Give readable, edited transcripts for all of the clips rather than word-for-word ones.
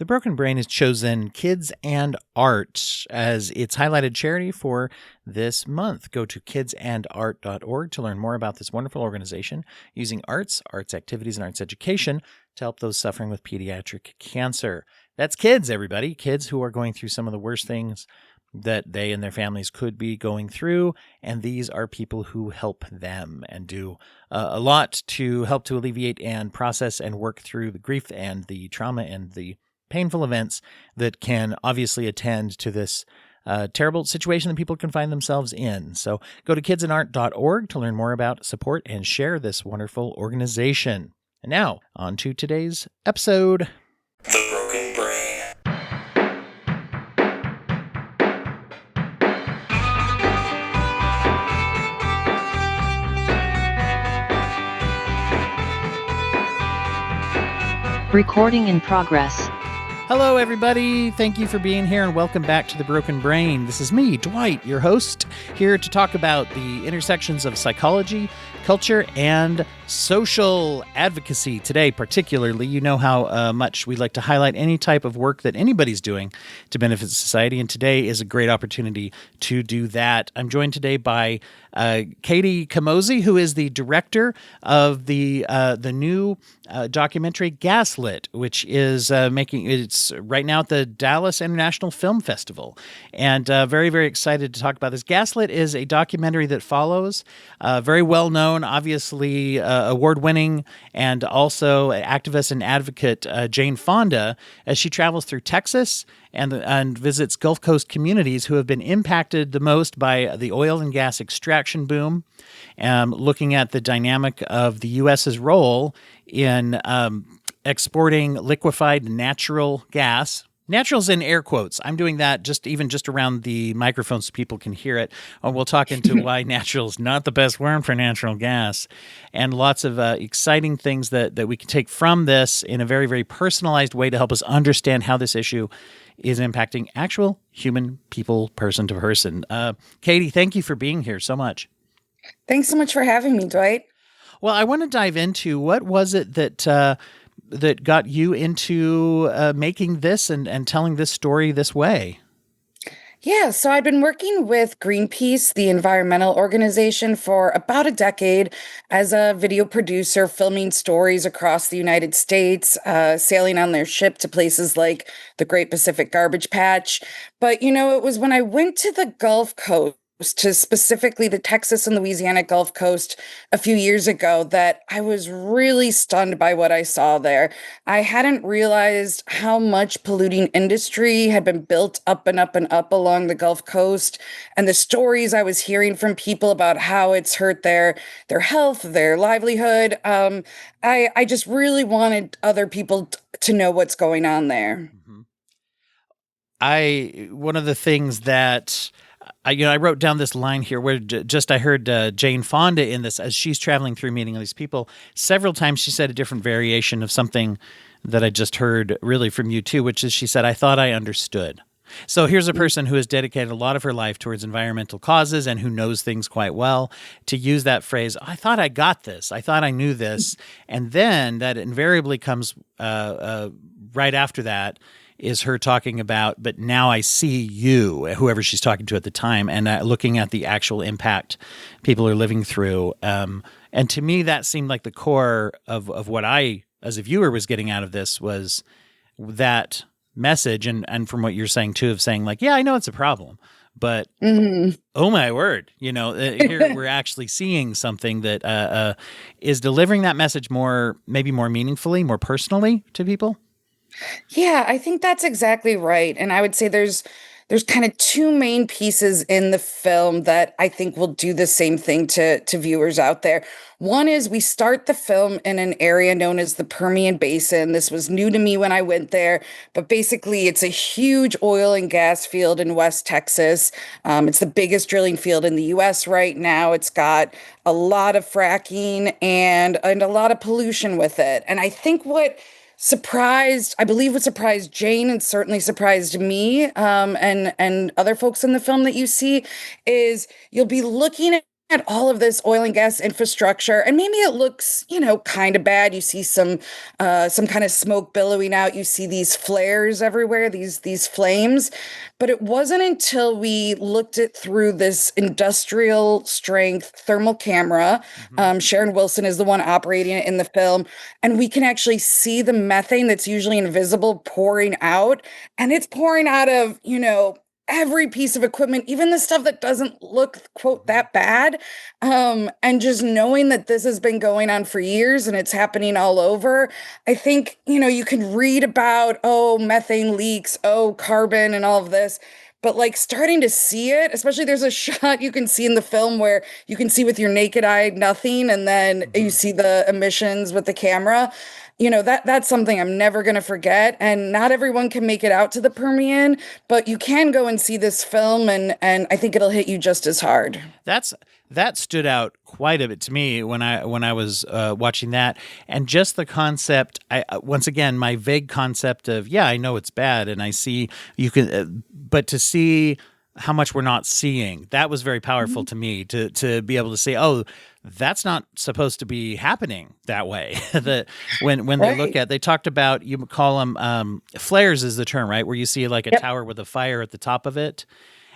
The Broken Brain has chosen Kids and Art as its highlighted charity for this month. Go to kidsandart.org to learn more about this wonderful organization using arts activities, and arts education to help those suffering with pediatric cancer. That's kids, everybody. Kids who are going through some of the worst things that they and their families could be going through. And these are people who help them and do a lot to help to alleviate and process and work through the grief and the trauma and the painful events that can obviously attend to this terrible situation that people can find themselves in. So go to kidsandart.org to learn more about, support, and share this wonderful organization. And now, on to today's episode. The Broken Brain. Recording in progress. Hello, everybody. Thank you for being here and welcome back to The Broken Brain. This is me, Dwight, your host, here to talk about the intersections of psychology, culture, and social advocacy. Today, particularly, you know how much we like to highlight any type of work that anybody's doing to benefit society, and today is a great opportunity to do that. I'm joined today by Katie Comosy, who is the director of the new documentary GASLIT, which is it's right now at the Dallas International Film Festival, and very, very excited to talk about this. GASLIT is a documentary that follows very well known, obviously award-winning, and also activist and advocate Jane Fonda as she travels through Texas and visits Gulf Coast communities who have been impacted the most by the oil and gas extraction boom, looking at the dynamic of the U.S.'s role in exporting liquefied natural gas. Natural's in air quotes. I'm doing that just around the microphone so people can hear it. We'll talk into why natural is not the best word for natural gas, and lots of exciting things that we can take from this in a very, very personalized way to help us understand how this issue is impacting actual human people, person to person. Katie, thank you for being here so much. Thanks so much for having me, Dwight. Well, I want to dive into what was it that got you into making this and telling this story this way? Yeah, so I've been working with Greenpeace, the environmental organization, for about a decade as a video producer, filming stories across the United States, sailing on their ship to places like the Great Pacific Garbage Patch. But, it was when I went to the Gulf Coast, to specifically the Texas and Louisiana Gulf Coast a few years ago, that I was really stunned by what I saw there. I hadn't realized how much polluting industry had been built up and up and up along the Gulf Coast, and the stories I was hearing from people about how it's hurt their health, their livelihood. I just really wanted other people to know what's going on there. One of the things that I wrote down this line here where I heard Jane Fonda in this as she's traveling through meeting all these people. Several times she said a different variation of something that I just heard really from you too, which is she said, "I thought I understood." So here's a person who has dedicated a lot of her life towards environmental causes and who knows things quite well to use that phrase, "I thought I got this. I thought I knew this." And then that invariably comes right after that is her talking about, "But now I see you," whoever she's talking to at the time, and looking at the actual impact people are living through. And to me, that seemed like the core of what I, as a viewer, was getting out of this was that message. And from what you're saying, too, of saying like, yeah, I know it's a problem, but oh my word, here we're actually seeing something that is delivering that message maybe more meaningfully, more personally to people. Yeah, I think that's exactly right. And I would say there's kind of two main pieces in the film that I think will do the same thing to viewers out there. One is we start the film in an area known as the Permian Basin. This was new to me when I went there, but basically it's a huge oil and gas field in West Texas. It's the biggest drilling field in the U.S. right now. It's got a lot of fracking and a lot of pollution with it. And I think what surprised Jane and certainly surprised me and other folks in the film that you see is you'll be looking at all of this oil and gas infrastructure, and maybe it looks, kind of bad. You see some kind of smoke billowing out. You see these flares everywhere, these flames. But it wasn't until we looked it through this industrial strength thermal camera. Hmm. Sharon Wilson is the one operating it in the film, and we can actually see the methane that's usually invisible pouring out, and it's pouring out of, every piece of equipment, even the stuff that doesn't look, quote, that bad. And just knowing that this has been going on for years and it's happening all over, I think, you can read about, oh, methane leaks, oh, carbon and all of this. But like starting to see it, especially there's a shot you can see in the film where you can see with your naked eye nothing, and then you Hmm. see the emissions with the camera. That's something I'm never going to forget. And not everyone can make it out to the Permian, but you can go and see this film, and I think it'll hit you just as hard. That's that stood out quite a bit to me when I was watching that, and just the concept. I once again my vague concept of, yeah, I know it's bad, and I see you can, but to see how much we're not seeing, that was very powerful to me, to be able to say, oh, that's not supposed to be happening that way. That when they look Right. at, they talked about, you call them flares is the term, right, where you see like a Yep. tower with a fire at the top of it,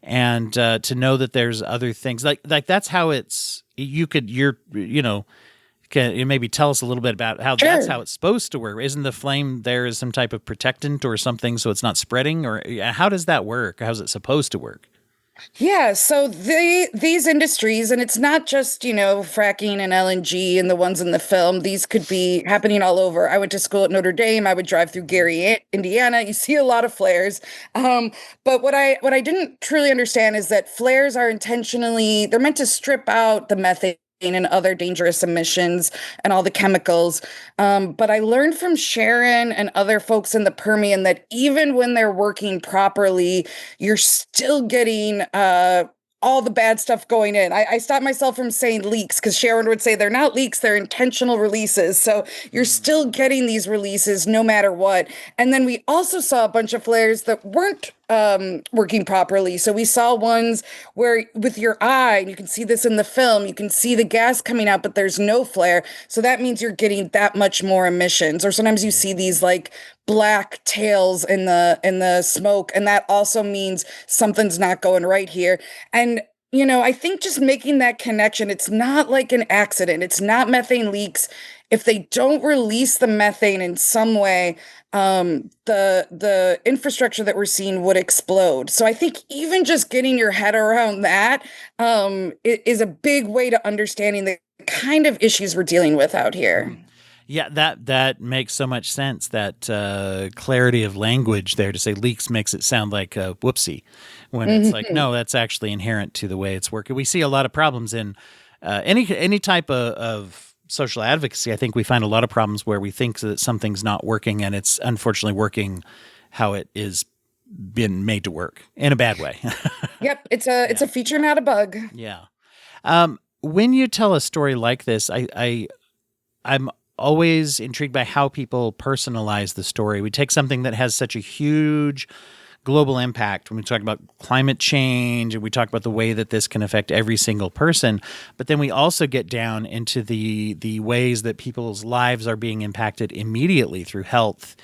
and to know that there's other things like that's how it's, you could, can you maybe tell us a little bit about how that's Sure. how it's supposed to work? Isn't the flame there as some type of protectant or something, so it's not spreading? Or yeah, how does that work? How's it supposed to work? Yeah, so these industries, and it's not just, fracking and LNG and the ones in the film. These could be happening all over. I went to school at Notre Dame. I would drive through Gary, Indiana. You see a lot of flares. Um, but what I didn't truly understand is that flares are intentionally, they're meant to strip out the methane and other dangerous emissions and all the chemicals. But I learned from Sharon and other folks in the Permian that even when they're working properly, you're still getting all the bad stuff going in. I stopped myself from saying leaks because Sharon would say they're not leaks, they're intentional releases. So you're still getting these releases no matter what. And then we also saw a bunch of flares that weren't working properly. So we saw ones where with your eye, and you can see this in the film, you can see the gas coming out, but there's no flare. So that means you're getting that much more emissions. Or sometimes you see these like black tails in the smoke, and that also means something's not going right here. And I think just making that connection, it's not like an accident. It's not methane leaks. If they don't release the methane in some way, the infrastructure that we're seeing would explode. So I think even just getting your head around that is a big way to understanding the kind of issues we're dealing with out here. Yeah, that makes so much sense. That clarity of language there, to say leaks makes it sound like a whoopsie, when it's like, Mhm. no, that's actually inherent to the way it's working. We see a lot of problems in any type of social advocacy. I think we find a lot of problems where we think that something's not working, and it's unfortunately working how it is been made to work in a bad way. Yep, it's a feature, not a bug. Yeah. When you tell a story like this, I'm always intrigued by how people personalize the story. We take something that has such a huge global impact when we talk about climate change, and we talk about the way that this can affect every single person, but then we also get down into the ways that people's lives are being impacted immediately through health,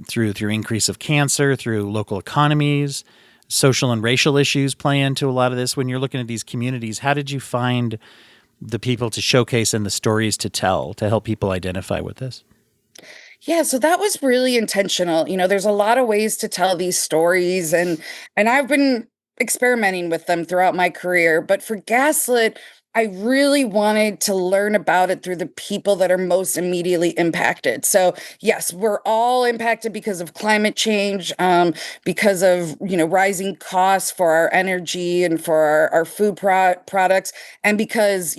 through increase of cancer, through local economies. Social and racial issues play into a lot of this. When you're looking at these communities, how did you find the people to showcase and the stories to tell to help people identify with this? Yeah, so that was really intentional. There's a lot of ways to tell these stories, and I've been experimenting with them throughout my career, but for Gaslit, I really wanted to learn about it through the people that are most immediately impacted. So, yes, we're all impacted because of climate change, because of, rising costs for our energy and for our food products, and because,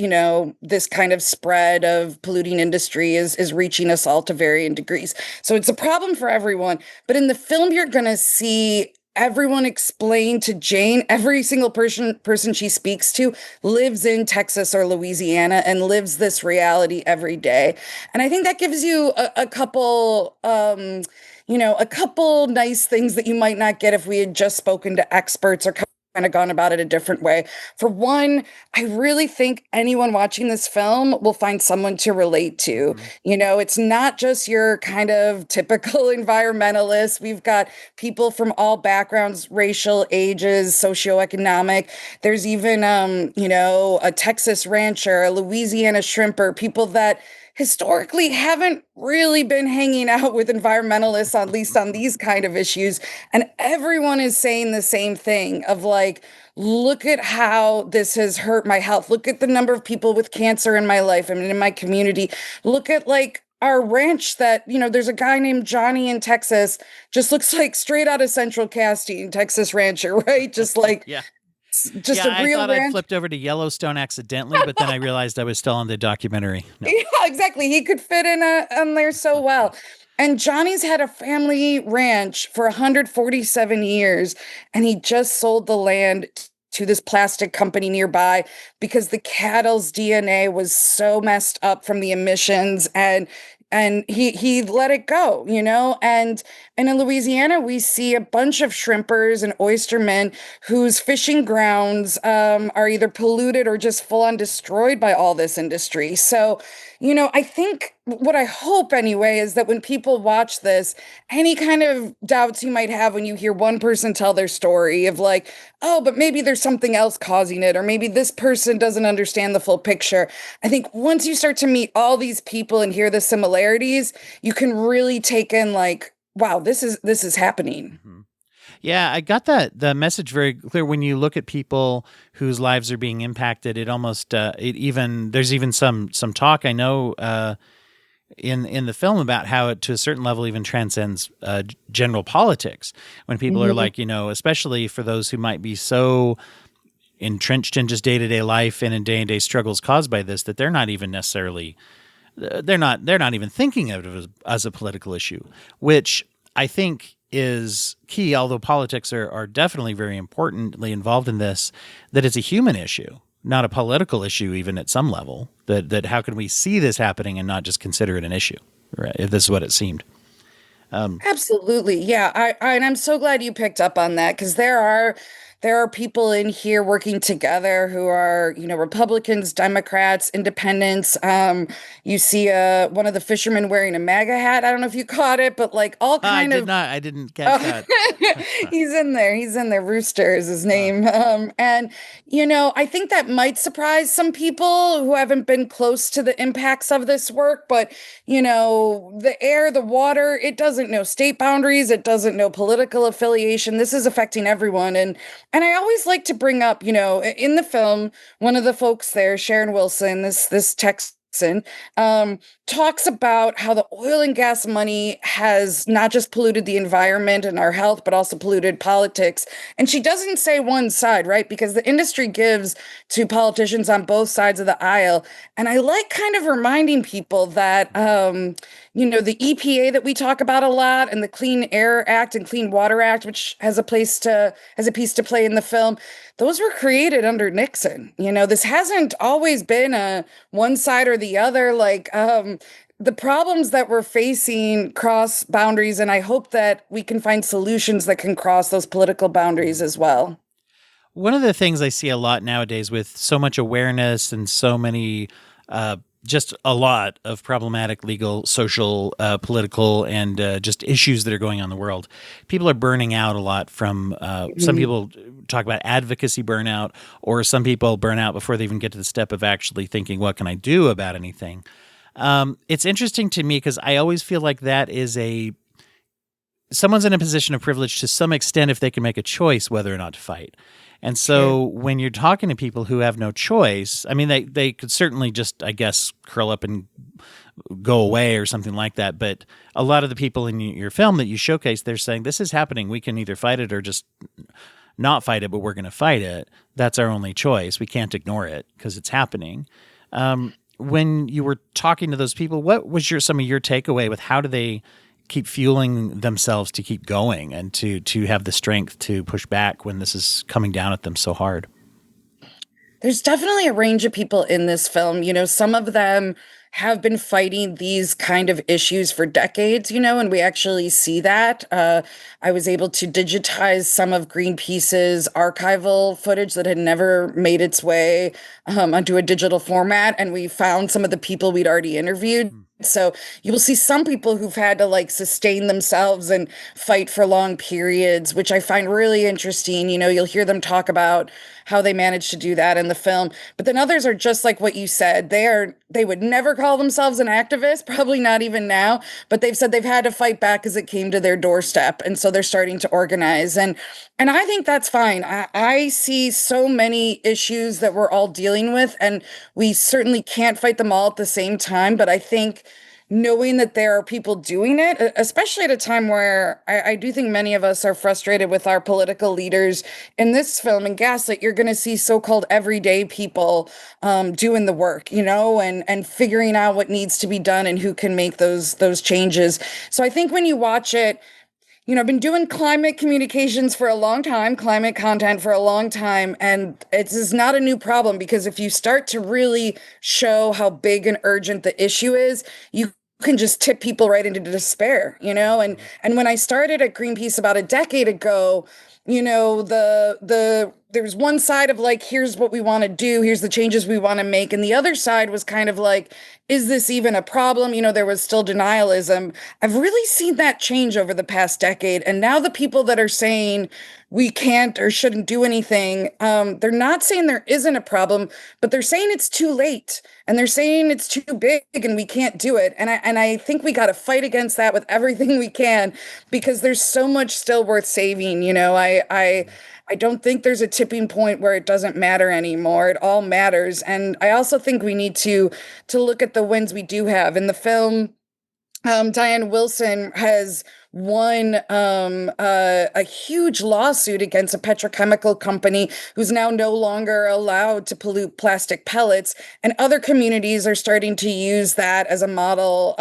this kind of spread of polluting industry is reaching us all to varying degrees. So it's a problem for everyone. But in the film, you're going to see everyone explain to Jane, every single person she speaks to lives in Texas or Louisiana and lives this reality every day. And I think that gives you a couple a couple nice things that you might not get if we had just spoken to experts or kind of gone about it a different way. For one, I really think anyone watching this film will find someone to relate to. Mhm. It's not just your kind of typical environmentalist. We've got people from all backgrounds, racial, ages, socioeconomic. There's even, a Texas rancher, a Louisiana shrimper, people that historically haven't really been hanging out with environmentalists, at least on these kind of issues. And everyone is saying the same thing of like, look at how this has hurt my health. Look at the number of people with cancer in my life and in my community. Look at like our ranch that, there's a guy named Johnny in Texas, just looks like straight out of Central Casting, Texas rancher, right? Just like, Yeah. just Yeah, a I real thought I'd ranch. flipped over to Yellowstone accidentally, but then I realized I was still on the documentary. No. Yeah, exactly. He could fit in on there so well. And Johnny's had a family ranch for 147 years, and he just sold the land to this plastic company nearby because the cattle's DNA was so messed up from the emissions, and he let it go, and in Louisiana we see a bunch of shrimpers and oystermen whose fishing grounds are either polluted or just full on destroyed by all this industry. So I think what I hope anyway is that when people watch this, any kind of doubts you might have when you hear one person tell their story of like, oh, but maybe there's something else causing it, or maybe this person doesn't understand the full picture. I think once you start to meet all these people and hear the similarities, you can really take in like, wow, this is happening. Mhm. Yeah, I got the message very clear when you look at people whose lives are being impacted. It almost there's even some talk I know in the film about how it to a certain level even transcends general politics when people are like, especially for those who might be so entrenched in just day-to-day life and in day-to-day struggles caused by this that they're not even necessarily they're not even thinking of it as a political issue, which I think is key, although politics are definitely very importantly involved in this, that it's a human issue, not a political issue, even at some level, that how can we see this happening and not just consider it an issue, right? If this is what it seemed. Absolutely. Yeah. And I'm so glad you picked up on that because there are people in here working together who are, Republicans, Democrats, independents. You see one of the fishermen wearing a MAGA hat. I don't know if you caught it, but like all kind of I didn't catch that. he's in there. He's in there. Rooster is his name. And I think that might surprise some people who haven't been close to the impacts of this work, but the air, the water, it doesn't know state boundaries, it doesn't know political affiliation. This is affecting everyone. And I always like to bring up, in the film, one of the folks there, Sharon Wilson, this Texan, talks about how the oil and gas money has not just polluted the environment and our health, but also polluted politics. And she doesn't say one side, right? Because the industry gives to politicians on both sides of the aisle. And I like kind of reminding people that, the EPA that we talk about a lot and the Clean Air Act and Clean Water Act, which has a piece to play in the film, those were created under Nixon. This hasn't always been a one side or the other. Like, the problems that we're facing cross boundaries, and I hope that we can find solutions that can cross those political boundaries as well. One of the things I see a lot nowadays with so much awareness and so many, just a lot of problematic legal, social, political, and just issues that are going on in the world, people are burning out a lot from, some people talk about advocacy burnout, or some people burn out before they even get to the step of actually thinking, what can I do about anything? It's interesting to me because I always feel like that is someone's in a position of privilege to some extent if they can make a choice whether or not to fight. And so when you're talking to people who have no choice, I mean, they could certainly just, I guess, curl up and go away or something like that. But a lot of the people in your film that you showcase, they're saying this is happening. We can either fight it or just not fight it, but we're going to fight it. That's our only choice. We can't ignore it because it's happening. When you were talking to those people, what was some of your takeaway with how do they keep fueling themselves to keep going and to have the strength to push back when this is coming down at them so hard? There's definitely a range of people in this film. Some of them have been fighting these kind of issues for decades, and we actually see that. I was able to digitize some of Greenpeace's archival footage that had never made its way onto a digital format, and we found some of the people we'd already interviewed. So you will see some people who've had to like sustain themselves and fight for long periods, which I find really interesting. You'll hear them talk about how they managed to do that in the film. But then others are just like what you said. They would never call themselves an activist, probably not even now, but they've said they've had to fight back as it came to their doorstep. And so they're starting to organize. And I think that's fine. I see so many issues that we're all dealing with, and we certainly can't fight them all at the same time. But I think knowing that there are people doing it, especially at a time where I do think many of us are frustrated with our political leaders. In this film, in Gaslit, you're going to see so-called everyday people doing the work, and figuring out what needs to be done and who can make those changes. So I think when you watch it, I've been doing climate communications for a long time, climate content for a long time, and it's not a new problem, because if you start to really show how big and urgent the issue is, you can just tip people right into despair, and when I started at Greenpeace about a decade ago, there was one side of like, here's what we want to do, here's the changes we want to make, and the other side was kind of like, is this even a problem? There was still denialism. I've really seen that change over the past decade, and now the people that are saying we can't or shouldn't do anything, they're not saying there isn't a problem, but they're saying it's too late, and they're saying it's too big and we can't do it. And I think we got to fight against that with everything we can, because there's so much still worth saving. I don't think there's a tipping point where it doesn't matter anymore. It all matters. And I also think we need to look at the wins we do have. In the film, Diane Wilson has won a huge lawsuit against a petrochemical company who's now no longer allowed to pollute plastic pellets. And other communities are starting to use that as a model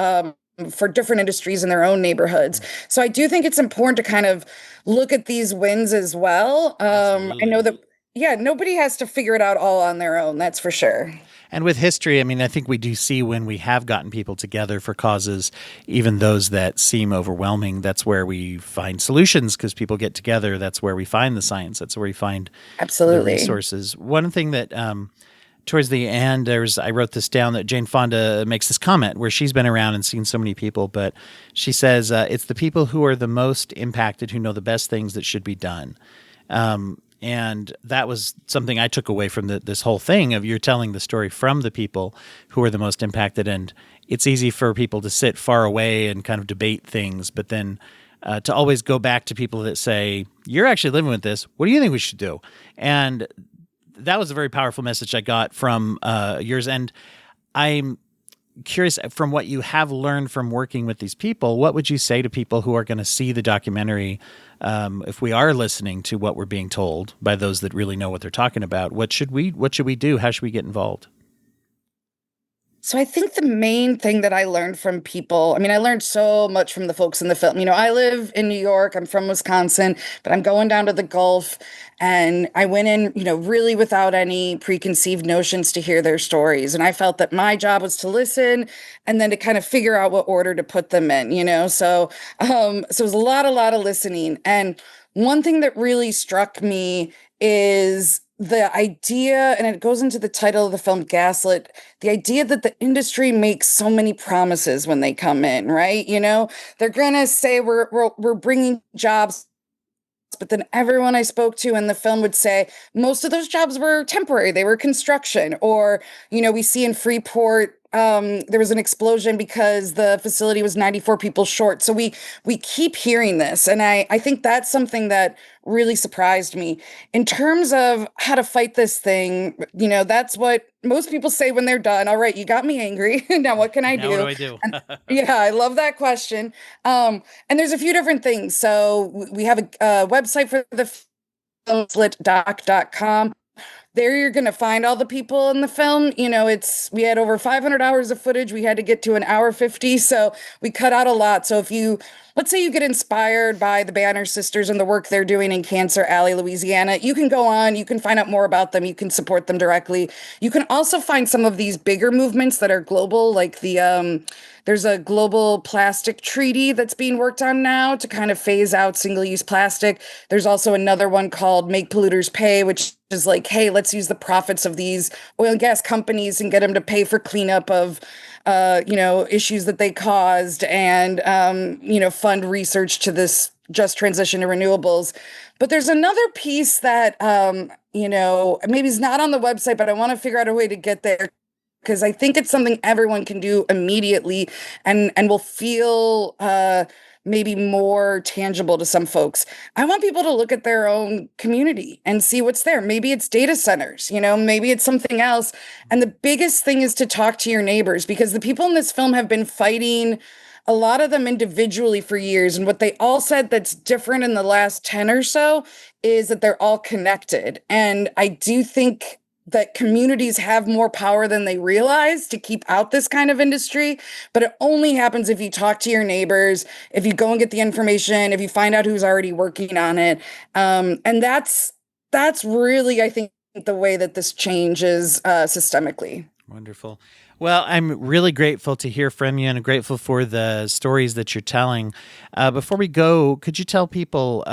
for different industries in their own neighborhoods. So I do think it's important to kind of look at these wins as well. I know that, yeah, nobody has to figure it out all on their own. That's for sure. And with history, I mean, I think we do see when we have gotten people together for causes, even those that seem overwhelming, that's where we find solutions, because people get together. That's where we find the science. That's where we find the resources. One thing that towards the end, I wrote this down, that Jane Fonda makes this comment where she's been around and seen so many people, but she says, it's the people who are the most impacted who know the best things that should be done. And that was something I took away from this whole thing of, you're telling the story from the people who are the most impacted. And it's easy for people to sit far away and kind of debate things, but then to always go back to people that say, you're actually living with this. What do you think we should do? And that was a very powerful message I got from yours. And I'm curious, from what you have learned from working with these people, what would you say to people who are going to see the documentary? If we are listening to what we're being told by those that really know what they're talking about, what should we do? How should we get involved? So I think the main thing that I learned from people, I mean, I learned so much from the folks in the film. I live in New York, I'm from Wisconsin, but I'm going down to the Gulf, and I went in, really without any preconceived notions to hear their stories. And I felt that my job was to listen and then to kind of figure out what order to put them in, So it was a lot of listening. And one thing that really struck me is the idea, and it goes into the title of the film, Gaslit, the idea that the industry makes so many promises when they come in, right? They're going to say we're bringing jobs, but then everyone I spoke to in the film would say most of those jobs were temporary. They were construction, or, we see in Freeport, there was an explosion because the facility was 94 people short. So we keep hearing this. And I think that's something that really surprised me. In terms of how to fight this thing, that's what most people say when they're done. All right, you got me angry. Now what can I do? Now what do I do? Yeah, I love that question. And there's a few different things. So we have a website for the film, GASLIT.com. There you're going to find all the people in the film. We had over 500 hours of footage. We had to get to an hour 50. So we cut out a lot. So if you let's say you get inspired by the Banner Sisters and the work they're doing in Cancer Alley, Louisiana. You can go on, you can find out more about them, you can support them directly. You can also find some of these bigger movements that are global, like there's a global plastic treaty that's being worked on now to kind of phase out single-use plastic. There's also another one called Make Polluters Pay, which is like, hey, let's use the profits of these oil and gas companies and get them to pay for cleanup of issues that they caused, and fund research to this just transition to renewables. But there's another piece that maybe is not on the website, but I want to figure out a way to get there, because I think it's something everyone can do immediately and will feel maybe more tangible to some folks. I want people to look at their own community and see what's there. Maybe it's data centers, maybe it's something else. And the biggest thing is to talk to your neighbors, because the people in this film have been fighting, a lot of them individually, for years. And what they all said that's different in the last 10 or so is that they're all connected. And I do think that communities have more power than they realize to keep out this kind of industry. But it only happens if you talk to your neighbors, if you go and get the information, if you find out who's already working on it. And that's really, I think, the way that this changes systemically. Wonderful. Well, I'm really grateful to hear from you and grateful for the stories that you're telling. Before we go, could you tell people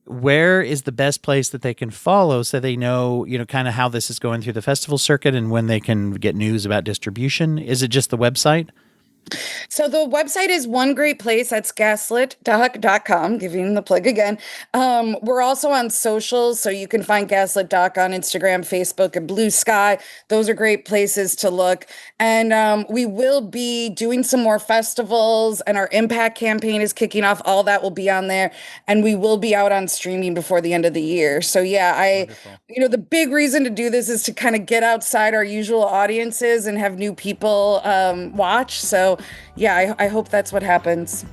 where is the best place that they can follow so they know, kind of how this is going through the festival circuit and when they can get news about distribution? Is it just the website? So the website is one great place. That's GASLIT.com, giving the plug again. We're also on socials, so you can find Gaslit Doc on Instagram, Facebook, and Blue Sky. Those are great places to look. And we will be doing some more festivals, and our impact campaign is kicking off. All that will be on there, and we will be out on streaming before the end of the year. So yeah, the big reason to do this is to kind of get outside our usual audiences and have new people watch. So yeah, I hope that's what happens.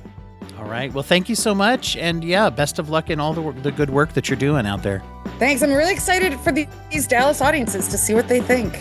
All right. Well, thank you so much. And yeah, best of luck in all the good work that you're doing out there. Thanks. I'm really excited for these Dallas audiences to see what they think.